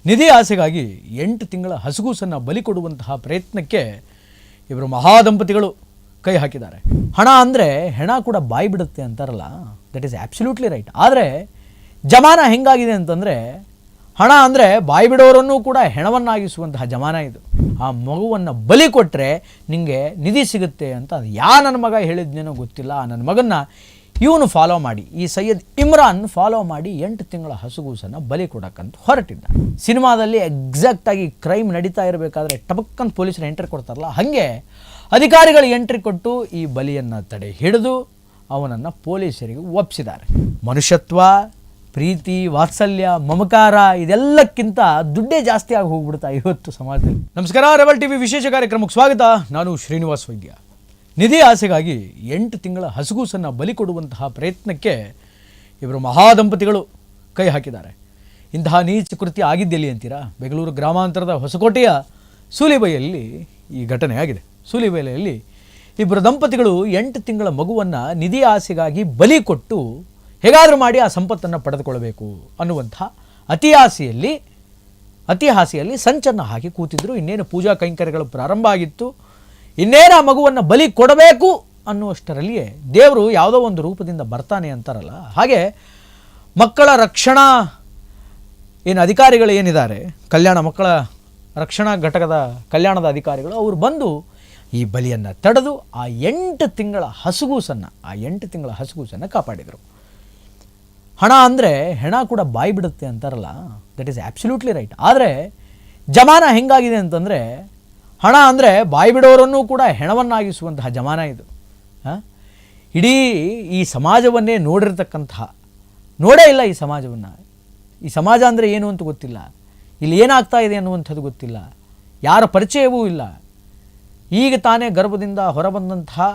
ನಿಧಿ ಆಸೆಗಾಗಿ 8 ತಿಂಗಳ ಹಸುಗೂಸನ್ನು ಬಲಿ ಕೊಡುವಂತಹ ಪ್ರಯತ್ನಕ್ಕೆ ಇವರು ಮಹಾದಂಪತಿಗಳು ಕೈ ಹಾಕಿದ್ದಾರೆ. ಹಣ ಅಂದರೆ ಹೆಣ ಕೂಡ ಬಾಯಿ ಬಿಡುತ್ತೆ ಅಂತಾರಲ್ಲ, ದಟ್ ಈಸ್ ಆಬ್ಸಲ್ಯೂಟ್ಲಿ ರೈಟ್. ಆದರೆ ಜಮಾನ ಹೆಂಗಾಗಿದೆ ಅಂತಂದರೆ, ಹಣ ಅಂದರೆ ಬಾಯಿ ಬಿಡೋರನ್ನು ಕೂಡ ಹೆಣವನ್ನಾಗಿಸುವಂತಹ ಜಮಾನ ಇದು. ಆ ಮಗುವನ್ನು ಬಲಿ ಕೊಟ್ಟರೆ ನಿಮಗೆ ನಿಧಿ ಸಿಗುತ್ತೆ ಅಂತ ನನ್ನ ಮಗ ಹೇಳಿದ್ನೇನೋ ಗೊತ್ತಿಲ್ಲ. ನನ್ನ ಮಗನ್ನ ಇವನು ಫಾಲೋ ಮಾಡಿ, ಈ ಸೈಯದ್ ಇಮ್ರಾನ್ ಫಾಲೋ ಮಾಡಿ 8 ತಿಂಗಳ ಹಸುಗೂಸನ್ನು ಬಲಿ ಕೊಡೋಕ್ಕಂತ ಹೊರಟಿದ್ದ. ಸಿನಿಮಾದಲ್ಲಿ ಎಕ್ಸಾಕ್ಟಾಗಿ ಕ್ರೈಮ್ ನಡೀತಾ ಇರಬೇಕಾದ್ರೆ ಟಬಕ್ಕಂತ ಪೊಲೀಸರು ಎಂಟ್ರಿ ಕೊಡ್ತಾರಲ್ಲ, ಹಾಗೆ ಅಧಿಕಾರಿಗಳು ಎಂಟ್ರಿ ಕೊಟ್ಟು ಈ ಬಲಿಯನ್ನು ತಡೆ ಹಿಡಿದು ಅವನನ್ನು ಪೊಲೀಸರಿಗೆ ಒಪ್ಪಿಸಿದ್ದಾರೆ. ಮನುಷ್ಯತ್ವ, ಪ್ರೀತಿ, ವಾತ್ಸಲ್ಯ, ಮಮಕಾರ ಇದೆಲ್ಲಕ್ಕಿಂತ ದುಡ್ಡೇ ಜಾಸ್ತಿ ಆಗಿ ಹೋಗ್ಬಿಡ್ತಾ ಇವತ್ತು ಸಮಾಜದಲ್ಲಿ. ನಮಸ್ಕಾರ, ರೆಬಲ್ ಟಿವಿ ವಿಶೇಷ ಕಾರ್ಯಕ್ರಮಕ್ಕೆ ಸ್ವಾಗತ. ನಾನು ಶ್ರೀನಿವಾಸ್ ವೈದ್ಯ. ನಿಧಿ ಆಸೆಗಾಗಿ 8 ತಿಂಗಳ ಹಸುಗೂಸನ್ನು ಬಲಿ ಕೊಡುವಂತಹ ಪ್ರಯತ್ನಕ್ಕೆ ಇವರು ಮಹಾದಂಪತಿಗಳು ಕೈ ಹಾಕಿದ್ದಾರೆ. ಇಂತಹ ನೀಚ ಕೃತ್ಯ ಆಗಿದ್ದೆಲ್ಲಿ ಅಂತೀರಾ? ಬೆಂಗಳೂರು ಗ್ರಾಮಾಂತರದ ಹೊಸಕೋಟೆಯ ಸೂಲಿಬೈಯಲ್ಲಿ ಈ ಘಟನೆ ಆಗಿದೆ. ಸೂಲಿಬೈಯಲ್ಲಿ ಇಬ್ಬರು ದಂಪತಿಗಳು 8 ತಿಂಗಳ ಮಗುವನ್ನು ನಿಧಿ ಆಸೆಗಾಗಿ ಬಲಿ ಕೊಟ್ಟು ಹೇಗಾದರೂ ಮಾಡಿ ಆ ಸಂಪತ್ತನ್ನು ಪಡೆದುಕೊಳ್ಳಬೇಕು ಅನ್ನುವಂಥ ಅತಿ ಹಾಸಿಯಲ್ಲಿ ಸಂಚನ್ನು ಹಾಕಿ ಕೂತಿದ್ರು. ಇನ್ನೇನು ಪೂಜಾ ಕೈಂಕರ್ಯಗಳು ಪ್ರಾರಂಭ ಆಗಿತ್ತು. ಇನ್ನೇನು ಆ ಮಗುವನ್ನು ಬಲಿ ಕೊಡಬೇಕು ಅನ್ನುವಷ್ಟರಲ್ಲಿಯೇ ದೇವರು ಯಾವುದೋ ಒಂದು ರೂಪದಿಂದ ಬರ್ತಾನೆ ಅಂತಾರಲ್ಲ, ಹಾಗೆ ಮಕ್ಕಳ ರಕ್ಷಣಾ ಅಧಿಕಾರಿಗಳು ಏನಿದ್ದಾರೆ, ಮಕ್ಕಳ ರಕ್ಷಣಾ ಘಟಕದ ಕಲ್ಯಾಣದ ಅಧಿಕಾರಿಗಳು, ಅವರು ಬಂದು ಈ ಬಲಿಯನ್ನು ತಡೆದು ಆ 8 ತಿಂಗಳ ಹಸುಗೂಸನ್ನು ಕಾಪಾಡಿದರು. ಹಣ ಅಂದರೆ ಹೆಣ ಕೂಡ ಬಾಯಿ ಬಿಡುತ್ತೆ ಅಂತಾರಲ್ಲ, ದಟ್ ಈಸ್ ಆಬ್ಸಲ್ಯೂಟ್ಲಿ ರೈಟ್. ಆದರೆ ಜಮಾನ ಹೆಂಗಾಗಿದೆ ಅಂತಂದರೆ, ಹಣ ಅಂದರೆ ಬಾಯಿ ಬಿಡೋರನ್ನು ಕೂಡ ಹೆಣವನ್ನಾಗಿಸುವಂತಹ ಜಮಾನ ಇದು. ಇಡೀ ಈ ಸಮಾಜವನ್ನೇ ನೋಡೇ ಇಲ್ಲ ಈ ಸಮಾಜವನ್ನು. ಈ ಸಮಾಜ ಅಂದರೆ ಏನು ಅಂತ ಗೊತ್ತಿಲ್ಲ, ಇಲ್ಲಿ ಏನಾಗ್ತಾ ಇದೆ ಅನ್ನುವಂಥದ್ದು ಗೊತ್ತಿಲ್ಲ, ಯಾರ ಪರಿಚಯವೂ ಇಲ್ಲ. ಈಗ ತಾನೇ ಗರ್ಭದಿಂದ ಹೊರಬಂದಂತಹ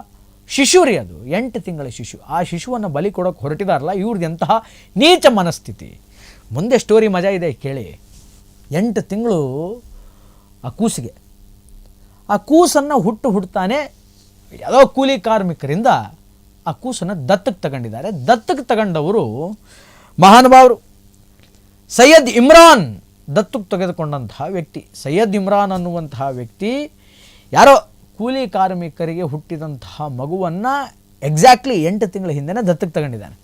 ಶಿಶುರಿ, ಅದು 8 ತಿಂಗಳ ಶಿಶು. ಆ ಶಿಶುವನ್ನು ಬಲಿ ಕೊಡೋಕ್ಕೆ ಹೊರಟಿದಾರಲ್ಲ, ಇವ್ರದ್ದು ಎಂತಹ ನೀಚ ಮನಸ್ಥಿತಿ. ಮುಂದೆ ಸ್ಟೋರಿ ಮಜಾ ಇದೆ ಕೇಳಿ. 8 ತಿಂಗಳು ಆ ಕೂಸನ್ನು ಹುಡ್ತಾನೆ ಯಾವುದೋ ಕೂಲಿ ಕಾರ್ಮಿಕರಿಂದ ಆ ಕೂಸನ್ನು ದತ್ತಕ್ಕೆ ತಗೊಂಡಿದ್ದಾರೆ. ದತ್ತಕ್ಕೆ ತಗೊಂಡವರು ಮಹಾನುಭಾವರು. ಸೈಯದ್ ಇಮ್ರಾನ್ ದತ್ತಕ್ಕೆ ತೆಗೆದುಕೊಂಡಂತಹ ವ್ಯಕ್ತಿ. ಸೈಯದ್ ಇಮ್ರಾನ್ ಅನ್ನುವಂತಹ ವ್ಯಕ್ತಿ ಯಾರೋ ಕೂಲಿ ಕಾರ್ಮಿಕರಿಗೆ ಹುಟ್ಟಿದಂತಹ ಮಗುವನ್ನು ಎಕ್ಸಾಕ್ಟ್ಲಿ 8 ತಿಂಗಳ ಹಿಂದೆನೇ ದತ್ತಕ್ಕೆ ತಗೊಂಡಿದ್ದಾನೆ.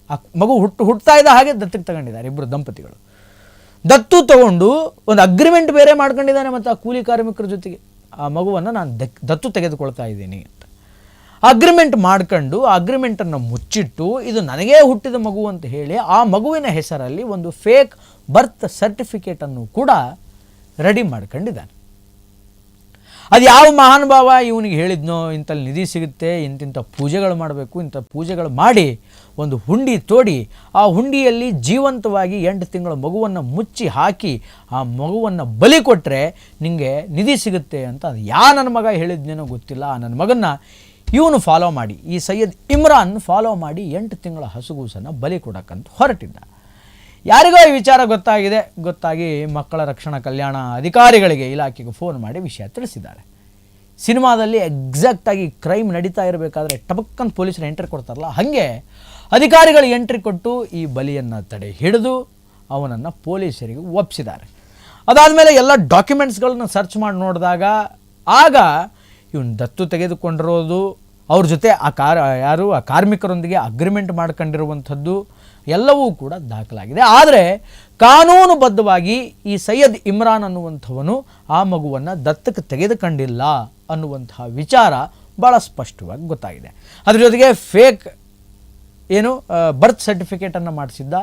ಆ ಮಗು ಹುಟ್ಟುತ್ತಾ ಇದ್ದ ಹಾಗೆ ದತ್ತಕ್ಕೆ ತಗೊಂಡಿದ್ದಾರೆ ಇಬ್ಬರು ದಂಪತಿಗಳು. ದತ್ತು ತಗೊಂಡು ಒಂದು ಅಗ್ರಿಮೆಂಟ್ ಬೇರೆ ಮಾಡ್ಕೊಂಡಿದ್ದಾನೆ ಮತ್ತು ಆ ಕೂಲಿ ಕಾರ್ಮಿಕರ ಜೊತೆಗೆ, ಆ ಮಗುವನ್ನು ನಾನು ದತ್ತು ತೆಗೆದುಕೊಳ್ತಾ ಇದ್ದೀನಿ ಅಂತ ಅಗ್ರಿಮೆಂಟ್ ಮಾಡ್ಕೊಂಡು, ಆ ಅಗ್ರಿಮೆಂಟನ್ನು ಮುಚ್ಚಿಟ್ಟು ಇದು ನನಗೇ ಹುಟ್ಟಿದ ಮಗು ಅಂತ ಹೇಳಿ ಆ ಮಗುವಿನ ಹೆಸರಲ್ಲಿ ಒಂದು ಫೇಕ್ ಬರ್ತ್ ಸರ್ಟಿಫಿಕೇಟನ್ನು ಕೂಡ ರೆಡಿ ಮಾಡ್ಕೊಂಡಿದ್ದಾನೆ. ಅದು ಯಾವ ಮಹಾನುಭಾವ ಇವನಿಗೆ ಹೇಳಿದ್ನೋ, ಇಂಥಲ್ಲಿ ನಿಧಿ ಸಿಗುತ್ತೆ, ಇಂತಿಂಥ ಪೂಜೆಗಳು ಮಾಡಬೇಕು, ಇಂಥ ಪೂಜೆಗಳು ಮಾಡಿ ಒಂದು ಹುಂಡಿ ತೋಡಿ ಆ ಹುಂಡಿಯಲ್ಲಿ ಜೀವಂತವಾಗಿ 8 ತಿಂಗಳ ಮಗುವನ್ನು ಮುಚ್ಚಿ ಹಾಕಿ ಆ ಮಗುವನ್ನು ಬಲಿ ಕೊಟ್ಟರೆ ನಿಮಗೆ ನಿಧಿ ಸಿಗುತ್ತೆ ಅಂತ ನನ್ನ ಮಗ ಹೇಳಿದ್ನೇನೋ ಗೊತ್ತಿಲ್ಲ. ನನ್ನ ಮಗನ್ನ ಇವನು ಫಾಲೋ ಮಾಡಿ, ಈ ಸೈಯದ್ ಇಮ್ರಾನ್ ಫಾಲೋ ಮಾಡಿ 8 ತಿಂಗಳ ಹಸುಗೂಸನ್ನು ಬಲಿ ಕೊಡೋಕ್ಕಂತ ಹೊರಟಿದ್ದ. ಯಾರಿಗೋ ಈ ವಿಚಾರ ಗೊತ್ತಾಗಿ ಮಕ್ಕಳ ರಕ್ಷಣಾ ಕಲ್ಯಾಣ ಅಧಿಕಾರಿಗಳಿಗೆ, ಇಲಾಖೆಗೆ ಫೋನ್ ಮಾಡಿ ವಿಷಯ ತಿಳಿಸಿದ್ದಾರೆ. ಸಿನಿಮಾದಲ್ಲಿ ಎಕ್ಸಾಕ್ಟಾಗಿ ಕ್ರೈಮ್ ನಡೀತಾ ಇರಬೇಕಾದ್ರೆ ಟಬಕ್ಕಂತ ಪೊಲೀಸರು ಎಂಟ್ರಿ ಕೊಡ್ತಾರಲ್ಲ, ಹಾಗೆ ಅಧಿಕಾರಿಗಳು ಎಂಟ್ರಿ ಕೊಟ್ಟು ಈ ಬಲಿಯನ್ನು ತಡೆ ಹಿಡಿದು ಅವನನ್ನು ಪೊಲೀಸರಿಗೆ ಒಪ್ಪಿಸಿದ್ದಾರೆ. ಅದಾದಮೇಲೆ ಎಲ್ಲ ಡಾಕ್ಯುಮೆಂಟ್ಸ್ಗಳನ್ನ ಸರ್ಚ್ ಮಾಡಿ ನೋಡಿದಾಗ ಆಗ ಇವನು ದತ್ತು ತೆಗೆದುಕೊಂಡಿರೋದು, ಅವ್ರ ಜೊತೆ ಆ ಕಾರ್ಮಿಕರೊಂದಿಗೆ ಅಗ್ರಿಮೆಂಟ್ ಮಾಡ್ಕೊಂಡಿರುವಂಥದ್ದು ಎಲ್ಲವೂ ಕೂಡ ದಾಖಲಾಗಿದೆ. ಆದರೆ ಕಾನೂನುಬದ್ಧವಾಗಿ ಈ ಸೈಯದ್ ಇಮ್ರಾನ್ ಅನ್ನುವಂಥವನು ಆ ಮಗುವನ್ನು ದತ್ತಕ್ಕೆ ತೆಗೆದುಕೊಂಡಿಲ್ಲ ಅನ್ನುವಂತಹ ವಿಚಾರ ಭಾಳ ಸ್ಪಷ್ಟವಾಗಿ ಗೊತ್ತಾಗಿದೆ. ಅದ್ರ ಜೊತೆಗೆ ಫೇಕ್ ಬರ್ತ್ ಸರ್ಟಿಫಿಕೇಟನ್ನು ಮಾಡಿಸಿದ್ದ,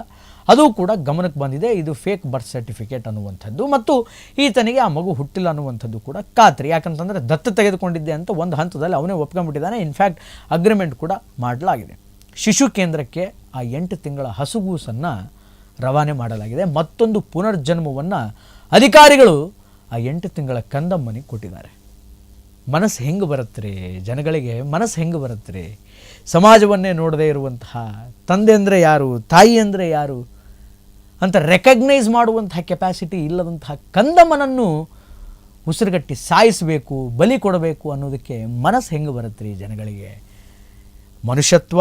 ಅದು ಕೂಡ ಗಮನಕ್ಕೆ ಬಂದಿದೆ. ಇದು ಫೇಕ್ ಬರ್ತ್ ಸರ್ಟಿಫಿಕೇಟ್ ಅನ್ನುವಂಥದ್ದು ಮತ್ತು ಈತನಿಗೆ ಆ ಮಗು ಹುಟ್ಟಿಲ್ಲ ಅನ್ನುವಂಥದ್ದು ಕೂಡ ಖಾತ್ರಿ. ಯಾಕಂತಂದರೆ ದತ್ತು ತೆಗೆದುಕೊಂಡಿದ್ದೆ ಅಂತ ಒಂದು ಹಂತದಲ್ಲಿ ಅವನೇ ಒಪ್ಕೊಂಡ್ಬಿಟ್ಟಿದ್ದಾನೆ. ಇನ್ಫ್ಯಾಕ್ಟ್ ಅಗ್ರಿಮೆಂಟ್ ಕೂಡ ಮಾಡಲಾಗಿದೆ. ಶಿಶು ಕೇಂದ್ರಕ್ಕೆ ಆ 8 ತಿಂಗಳ ಹಸುಗೂಸನ್ನು ರವಾನೆ ಮಾಡಲಾಗಿದೆ. ಮತ್ತೊಂದು ಪುನರ್ಜನ್ಮವನ್ನು ಅಧಿಕಾರಿಗಳು ಆ 8 ತಿಂಗಳ ಕಂದಮ್ಮನಿಗೆ ಕೊಟ್ಟಿದ್ದಾರೆ. ಮನಸ್ಸು ಹೆಂಗೆ ಬರುತ್ತೆ ಜನಗಳಿಗೆ? ಮನಸ್ಸು ಹೆಂಗೆ ಬರುತ್ತೆ? ಸಮಾಜವನ್ನೇ ನೋಡದೇ ಇರುವಂತಹ ತಂದೆ ಅಂದರೆ ಯಾರು, ತಾಯಿ ಅಂದರೆ ಯಾರು ಅಂತ ರೆಕಗ್ನೈಸ್ ಮಾಡುವಂತಹ ಕೆಪಾಸಿಟಿ ಇಲ್ಲದಂತಹ ಕಂದಮ್ಮನನ್ನು ಉಸಿರುಗಟ್ಟಿ ಸಾಯಿಸಬೇಕು, ಬಲಿ ಕೊಡಬೇಕು ಅನ್ನೋದಕ್ಕೆ ಮನಸ್ಸು ಹೆಂಗೆ ಬರುತ್ತೆ ಜನಗಳಿಗೆ? ಮನುಷ್ಯತ್ವ,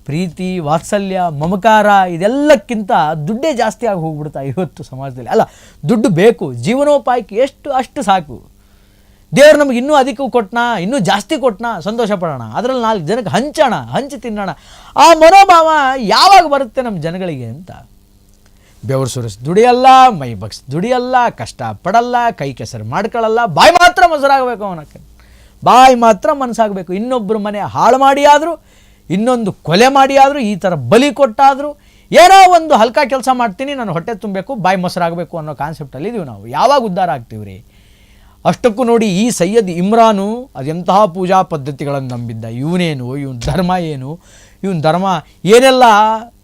ಪ್ರೀತಿ, ವಾತ್ಸಲ್ಯ, ಮಮಕಾರ ಇದೆಲ್ಲಕ್ಕಿಂತ ದುಡ್ಡೇ ಜಾಸ್ತಿ ಆಗಿ ಹೋಗ್ಬಿಡ್ತಾ ಇವತ್ತು ಸಮಾಜದಲ್ಲಿ. ಅಲ್ಲ, ದುಡ್ಡು ಬೇಕು, ಜೀವನೋಪಾಯಕ್ಕೆ ಎಷ್ಟು ಅಷ್ಟು ಸಾಕು. ದೇವರು ನಮಗೆ ಇನ್ನೂ ಅಧಿಕ ಕೊಟ್ಟನ, ಇನ್ನೂ ಜಾಸ್ತಿ ಕೊಟ್ಟನ, ಸಂತೋಷ ಪಡೋಣ, ಅದರಲ್ಲಿ 4 ಜನಕ್ಕೆ ಹಂಚೋಣ, ಹಂಚಿ ತಿನ್ನೋಣ. ಆ ಮನೋಭಾವ ಯಾವಾಗ ಬರುತ್ತೆ ನಮ್ಮ ಜನಗಳಿಗೆ ಅಂತ. ಬೆವರು ಸುರಿಸಿ ದುಡಿಯಲ್ಲ, ಮೈ ಬಗ್ಸಿ ದುಡಿಯಲ್ಲ, ಕಷ್ಟ ಪಡಲ್ಲ, ಕೈ ಕೆಸರು ಮಾಡ್ಕೊಳ್ಳಲ್ಲ, ಬಾಯಿ ಮಾತ್ರ ಮೊಸರಾಗಬೇಕು ಅವನಕ್ಕೆ, ಬಾಯಿ ಮಾತ್ರ ಮನಸ್ಸಾಗಬೇಕು. ಇನ್ನೊಬ್ಬರು ಮನೆ ಹಾಳು ಮಾಡಿ ಆದರೂ, ಇನ್ನೊಂದು ಕೊಲೆ ಮಾಡಿ ಆದರೂ, ಈ ಥರ ಬಲಿ ಕೊಟ್ಟಾದರೂ, ಏನೋ ಒಂದು ಹಲ್ಕ ಕೆಲಸ ಮಾಡ್ತೀನಿ, ನಾನು ಹೊಟ್ಟೆ ತುಂಬಬೇಕು, ಬಾಯಿ ಮೊಸರಾಗಬೇಕು ಅನ್ನೋ ಕಾನ್ಸೆಪ್ಟಲ್ಲಿ ಇದೀವಿ ನಾವು. ಯಾವಾಗ ಉದ್ಧಾರ ಆಗ್ತೀವಿ ರೀ? ಅಷ್ಟಕ್ಕೂ ನೋಡಿ, ಈ ಸೈಯದ್ ಇಮ್ರಾನು ಅದೆಂತಹ ಪೂಜಾ ಪದ್ಧತಿಗಳನ್ನು ನಂಬಿದ್ದ. ಇವನೇನು, ಇವನ ಧರ್ಮ ಏನು, ಇವನ ಧರ್ಮ ಏನೆಲ್ಲ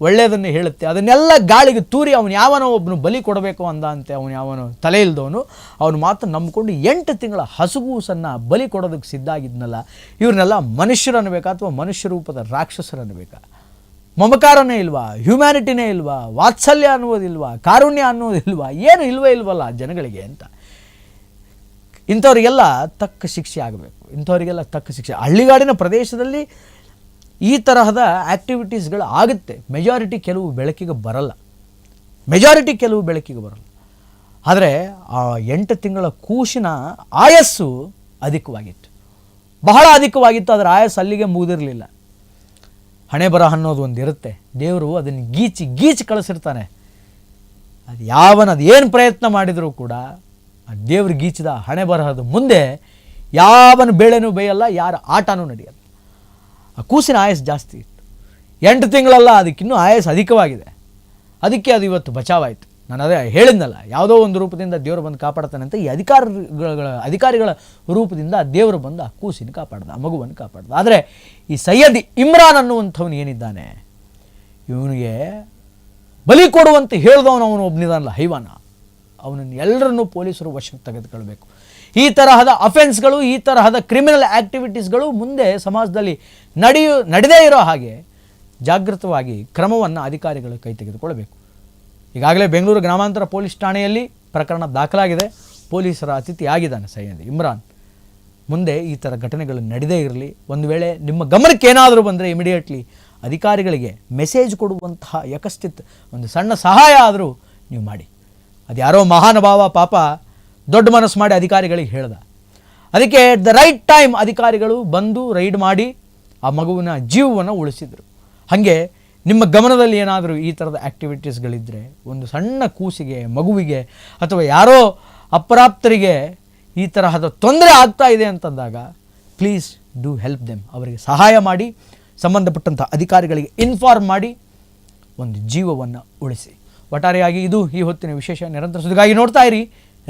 ಒಳ್ಳೆಯದನ್ನು ಹೇಳುತ್ತೆ ಅದನ್ನೆಲ್ಲ ಗಾಳಿಗೆ ತೂರಿ ಅವನು ಯಾವನೋ ಒಬ್ಬನು ಬಲಿ ಕೊಡಬೇಕು ಅಂದ ಅಂತೆ. ಅವನು ಯಾವನೋ ತಲೆ ಇಲ್ದವನು ಅವನು ಮಾತ್ರ ನಂಬಿಕೊಂಡು 8 ತಿಂಗಳ ಹಸುಗೂಸನ್ನು ಬಲಿ ಕೊಡೋದಕ್ಕೆ ಸಿದ್ಧ ಆಗಿದ್ನಲ್ಲ. ಇವ್ರನ್ನೆಲ್ಲ ಮನುಷ್ಯರನ್ನಬೇಕಾ ಅಥವಾ ಮನುಷ್ಯ ರೂಪದ ರಾಕ್ಷಸರನ್ನಬೇಕಾ? ಮಮಕಾರನೇ ಇಲ್ವಾ? ಹ್ಯುಮ್ಯಾನಿಟಿನೇ ಇಲ್ವಾ? ವಾತ್ಸಲ್ಯ ಅನ್ನೋದಿಲ್ವಾ? ಕಾರುಣ್ಯ ಅನ್ನೋದಿಲ್ವಾ? ಏನು ಇಲ್ವಲ್ಲ ಜನಗಳಿಗೆ ಅಂತ. ಇಂಥವ್ರಿಗೆಲ್ಲ ತಕ್ಕ ಶಿಕ್ಷೆ ಆಗಬೇಕು. ಇಂಥವರಿಗೆಲ್ಲ ತಕ್ಕ ಶಿಕ್ಷೆ. ಹಳ್ಳಿಗಾಡಿನ ಪ್ರದೇಶದಲ್ಲಿ ಈ ತರಹದ ಆ್ಯಕ್ಟಿವಿಟೀಸ್ಗಳು ಆಗುತ್ತೆ. ಮೆಜಾರಿಟಿ ಕೆಲವು ಬೆಳಕಿಗೆ ಬರಲ್ಲ. ಆದರೆ ಆ 8 ತಿಂಗಳ ಕೂಸಿನ ಆಯಸ್ಸು ಅಧಿಕವಾಗಿತ್ತು, ಬಹಳ ಅಧಿಕವಾಗಿತ್ತು. ಅದರ ಆಯಸ್ಸು ಅಲ್ಲಿಗೆ ಮುಗಿದಿರಲಿಲ್ಲ. ಹಣೆ ಬರಹ ಅನ್ನೋದು ಒಂದು ಇರುತ್ತೆ. ದೇವರು ಅದನ್ನು ಗೀಚಿ ಕಳಿಸಿರ್ತಾನೆ. ಅದು ಏನು ಪ್ರಯತ್ನ ಮಾಡಿದರೂ ಕೂಡ ಆ ದೇವ್ರು ಗೀಚಿದ ಹಣೆ ಬರಹದ ಮುಂದೆ ಯಾವನ ಬೇಳೆನೂ ಬೇಯಲ್ಲ, ಯಾರ ಆಟನೂ ನಡೆಯಲ್ಲ. ಆ ಕೂಸಿನ ಆಯಸ್ಸು ಜಾಸ್ತಿ ಇತ್ತು. 8 ತಿಂಗಳಲ್ಲ, ಅದಕ್ಕಿನ್ನೂ ಆಯಸ್ಸು ಅಧಿಕವಾಗಿದೆ. ಅದಕ್ಕೆ ಅದು ಇವತ್ತು ಬಚಾವಾಯಿತು. ನಾನು ಅದೇ ಹೇಳಿದ್ನಲ್ಲ, ಯಾವುದೋ ಒಂದು ರೂಪದಿಂದ ದೇವರು ಬಂದು ಕಾಪಾಡ್ತಾನೆ ಅಂತ. ಈ ಅಧಿಕಾರಿಗಳ ರೂಪದಿಂದ ದೇವರು ಬಂದು ಆ ಕೂಸಿನ ಕಾಪಾಡ್ದ, ಆ ಮಗುವನ್ನು ಕಾಪಾಡ್ದ. ಆದರೆ ಈ ಸೈಯದ್ ಇಮ್ರಾನ್ ಅನ್ನುವಂಥವನು ಏನಿದ್ದಾನೆ, ಇವನಿಗೆ ಬಲಿ ಕೊಡುವಂತೆ ಹೇಳಿದವನು ಅವನು ಒಬ್ಬನಿದಾನಲ್ಲ, ಹೈವಾನ, ಅವನನ್ನು ಎಲ್ಲರನ್ನೂ ಪೊಲೀಸರು ವಶಕ್ಕೆ ತೆಗೆದುಕೊಳ್ಬೇಕು. ಈ ತರಹದ ಅಫೆನ್ಸ್ಗಳು, ಈ ತರಹದ ಕ್ರಿಮಿನಲ್ ಆ್ಯಕ್ಟಿವಿಟೀಸ್ಗಳು ಮುಂದೆ ಸಮಾಜದಲ್ಲಿ ನಡೆದೇ ಇರೋ ಹಾಗೆ ಜಾಗೃತವಾಗಿ ಕ್ರಮವನ್ನು ಅಧಿಕಾರಿಗಳು ಕೈ ತೆಗೆದುಕೊಳ್ಬೇಕು. ಈಗಾಗಲೇ ಬೆಂಗಳೂರು ಗ್ರಾಮಾಂತರ ಪೊಲೀಸ್ ಠಾಣೆಯಲ್ಲಿ ಪ್ರಕರಣ ದಾಖಲಾಗಿದೆ. ಪೊಲೀಸರ ಅತಿಥಿ ಆಗಿದ್ದಾನೆ ಸೈಯದ್ ಇಮ್ರಾನ್. ಮುಂದೆ ಈ ಥರ ಘಟನೆಗಳು ನಡೆದೇ ಇರಲಿ. ಒಂದು ವೇಳೆ ನಿಮ್ಮ ಗಮನಕ್ಕೆ ಏನಾದರೂ ಬಂದರೆ ಇಮಿಡಿಯೇಟ್ಲಿ ಅಧಿಕಾರಿಗಳಿಗೆ ಮೆಸೇಜ್ ಕೊಡುವಂತಹ ಯಕಶ್ಚಿತ್ ಒಂದು ಸಣ್ಣ ಸಹಾಯ ಆದರೂ ನೀವು ಮಾಡಿ. ಅದು ಯಾರೋ ಮಹಾನುಭಾವ ಪಾಪ ದೊಡ್ಡ ಮನಸ್ಸು ಮಾಡಿ ಅಧಿಕಾರಿಗಳಿಗೆ ಹೇಳ್ದ. ಅದಕ್ಕೆ ದ ರೈಟ್ ಟೈಮ್ ಅಧಿಕಾರಿಗಳು ಬಂದು ರೈಡ್ ಮಾಡಿ ಆ ಮಗುವಿನ ಜೀವವನ್ನು ಉಳಿಸಿದರು. ಹಾಗೆ ನಿಮ್ಮ ಗಮನದಲ್ಲಿ ಏನಾದರೂ ಈ ಥರದ ಆ್ಯಕ್ಟಿವಿಟೀಸ್ಗಳಿದ್ದರೆ, ಒಂದು ಸಣ್ಣ ಕೂಸಿಗೆ, ಮಗುವಿಗೆ ಅಥವಾ ಯಾರೋ ಅಪ್ರಾಪ್ತರಿಗೆ ಈ ತರಹದ ತೊಂದರೆ ಆಗ್ತಾ ಇದೆ ಅಂತಂದಾಗ ಪ್ಲೀಸ್ ಡೂ ಹೆಲ್ಪ್ ದೆಮ್. ಅವರಿಗೆ ಸಹಾಯ ಮಾಡಿ, ಸಂಬಂಧಪಟ್ಟಂಥ ಅಧಿಕಾರಿಗಳಿಗೆ ಇನ್ಫಾರ್ಮ್ ಮಾಡಿ ಒಂದು ಜೀವವನ್ನು ಉಳಿಸಿ. ಒಟ್ಟಾರೆಯಾಗಿ ಇದು ಈ ಹೊತ್ತಿನ ವಿಶೇಷ. ನಿರಂತರ ಸುದ್ದಿಗಾಗಿ ನೋಡ್ತಾ ಇರಿ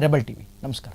ರೆಬೆಲ್ ಟಿವಿ. ನಮಸ್ಕಾರ.